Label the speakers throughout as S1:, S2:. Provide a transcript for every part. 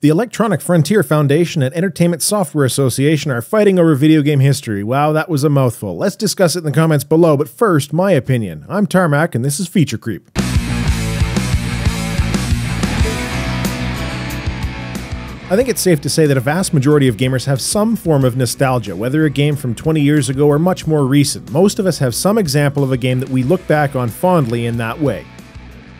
S1: The Electronic Frontier Foundation and Entertainment Software Association are fighting over video game history. Wow, that was a mouthful. Let's discuss it in the comments below, but first, my opinion. I'm Tarmack, and this is Feature Creep. I think it's safe to say that a vast majority of gamers have some form of nostalgia, whether a game from 20 years ago or much more recent. Most of us have some example of a game that we look back on fondly in that way.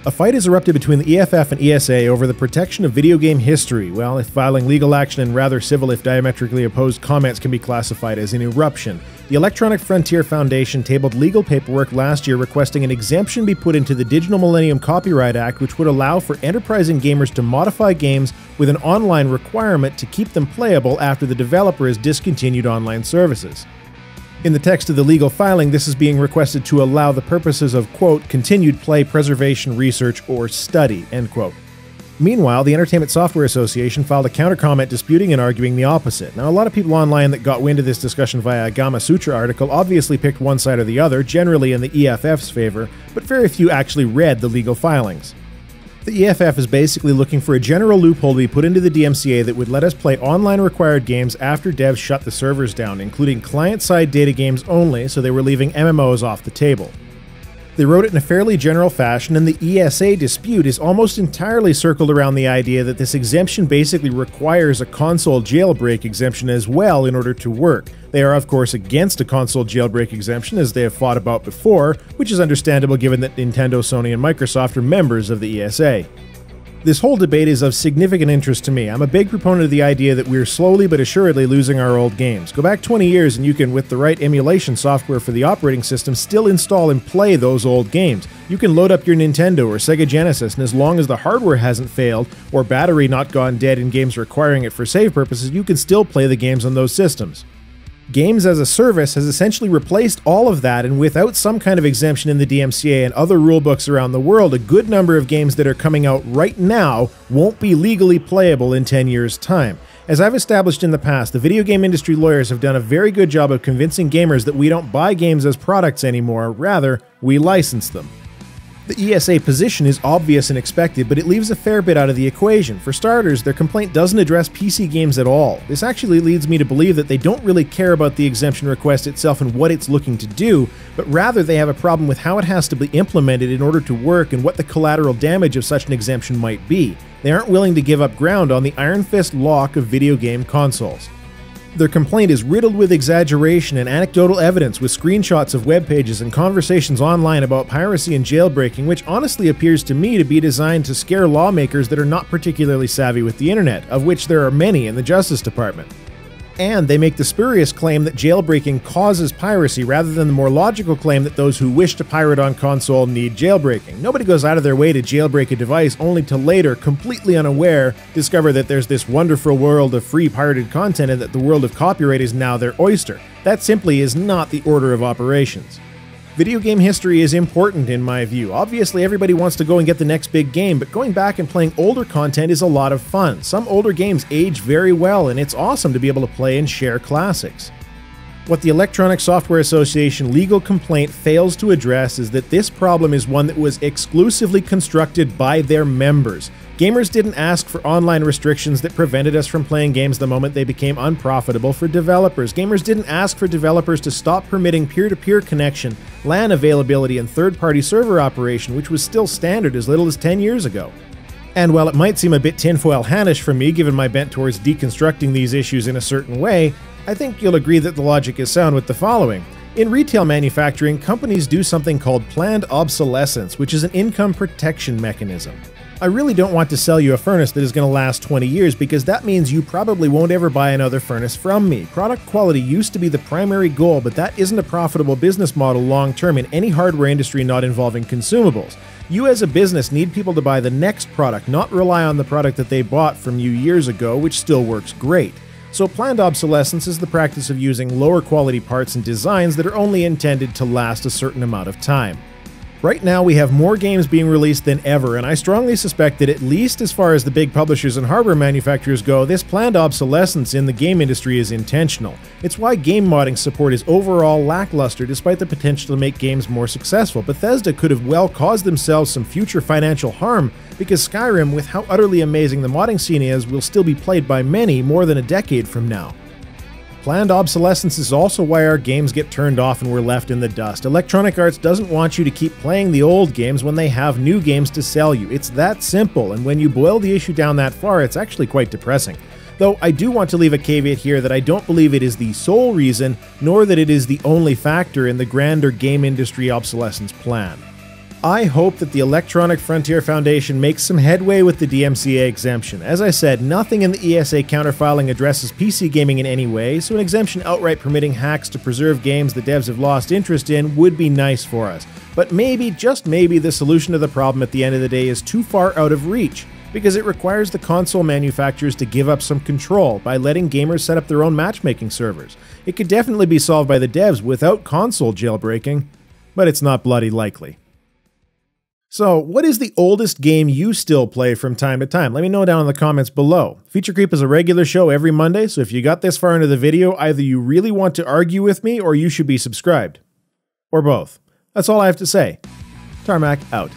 S1: A fight has erupted between the EFF and ESA over the protection of video game history. Well, if filing legal action and rather civil if diametrically opposed comments can be classified as an eruption. The Electronic Frontier Foundation tabled legal paperwork last year requesting an exemption be put into the Digital Millennium Copyright Act, which would allow for enterprising gamers to modify games with an online requirement to keep them playable after the developer has discontinued online services. In the text of the legal filing, this is being requested to allow the purposes of, quote, continued play, preservation, research, or study, end quote. Meanwhile, the Entertainment Software Association filed a counter-comment disputing and arguing the opposite. Now, a lot of people online that got wind of this discussion via a Gamasutra article obviously picked one side or the other, generally in the EFF's favor, but very few actually read the legal filings. The EFF is basically looking for a general loophole to be put into the DMCA that would let us play online required games after devs shut the servers down, including client-side data games only, so they were leaving MMOs off the table. They wrote it in a fairly general fashion, and the ESA dispute is almost entirely circled around the idea that this exemption basically requires a console jailbreak exemption as well in order to work. They are, of course, against a console jailbreak exemption, as they have fought about before, which is understandable given that Nintendo, Sony, and Microsoft are members of the ESA. This whole debate is of significant interest to me. I'm a big proponent of the idea that we're slowly but assuredly losing our old games. Go back 20 years and you can, with the right emulation software for the operating system, still install and play those old games. You can load up your Nintendo or Sega Genesis, and as long as the hardware hasn't failed or battery not gone dead in games requiring it for save purposes, you can still play the games on those systems. Games as a Service has essentially replaced all of that, and without some kind of exemption in the DMCA and other rulebooks around the world, a good number of games that are coming out right now won't be legally playable in 10 years' time. As I've established in the past, the video game industry lawyers have done a very good job of convincing gamers that we don't buy games as products anymore, rather, we license them. The ESA position is obvious and expected, but it leaves a fair bit out of the equation. For starters, their complaint doesn't address PC games at all. This actually leads me to believe that they don't really care about the exemption request itself and what it's looking to do, but rather they have a problem with how it has to be implemented in order to work and what the collateral damage of such an exemption might be. They aren't willing to give up ground on the iron fist lock of video game consoles. Their complaint is riddled with exaggeration and anecdotal evidence with screenshots of web pages and conversations online about piracy and jailbreaking, which honestly appears to me to be designed to scare lawmakers that are not particularly savvy with the internet, of which there are many in the Justice Department. And they make the spurious claim that jailbreaking causes piracy rather than the more logical claim that those who wish to pirate on console need jailbreaking. Nobody goes out of their way to jailbreak a device only to later, completely unaware, discover that there's this wonderful world of free pirated content and that the world of copyright is now their oyster. That simply is not the order of operations. Video game history is important in my view. Obviously everybody wants to go and get the next big game, but going back and playing older content is a lot of fun. Some older games age very well, and it's awesome to be able to play and share classics. What the Electronic Software Association legal complaint fails to address is that this problem is one that was exclusively constructed by their members. Gamers didn't ask for online restrictions that prevented us from playing games the moment they became unprofitable for developers. Gamers didn't ask for developers to stop permitting peer-to-peer connection, LAN availability, and third-party server operation, which was still standard as little as 10 years ago. And while it might seem a bit tinfoil handish for me, given my bent towards deconstructing these issues in a certain way, I think you'll agree that the logic is sound with the following. In retail manufacturing, companies do something called planned obsolescence, which is an income protection mechanism. I really don't want to sell you a furnace that is going to last 20 years because that means you probably won't ever buy another furnace from me. Product quality used to be the primary goal, but that isn't a profitable business model long term in any hardware industry not involving consumables. You as a business need people to buy the next product, not rely on the product that they bought from you years ago, which still works great. So planned obsolescence is the practice of using lower quality parts and designs that are only intended to last a certain amount of time. Right now, we have more games being released than ever, and I strongly suspect that at least as far as the big publishers and hardware manufacturers go, this planned obsolescence in the game industry is intentional. It's why game modding support is overall lackluster despite the potential to make games more successful. Bethesda could have well caused themselves some future financial harm because Skyrim, with how utterly amazing the modding scene is, will still be played by many more than a decade from now. Planned obsolescence is also why our games get turned off and we're left in the dust. Electronic Arts doesn't want you to keep playing the old games when they have new games to sell you. It's that simple, and when you boil the issue down that far, it's actually quite depressing. Though I do want to leave a caveat here that I don't believe it is the sole reason, nor that it is the only factor in the grander game industry obsolescence plan. I hope that the Electronic Frontier Foundation makes some headway with the DMCA exemption. As I said, nothing in the ESA counterfiling addresses PC gaming in any way, so an exemption outright permitting hacks to preserve games the devs have lost interest in would be nice for us. But maybe, just maybe, the solution to the problem at the end of the day is too far out of reach, because it requires the console manufacturers to give up some control by letting gamers set up their own matchmaking servers. It could definitely be solved by the devs without console jailbreaking, but it's not bloody likely. So, what is the oldest game you still play from time to time? Let me know down in the comments below. Feature Creep is a regular show every Monday, so if you got this far into the video, either you really want to argue with me or you should be subscribed. Or both. That's all I have to say. Tarmack out.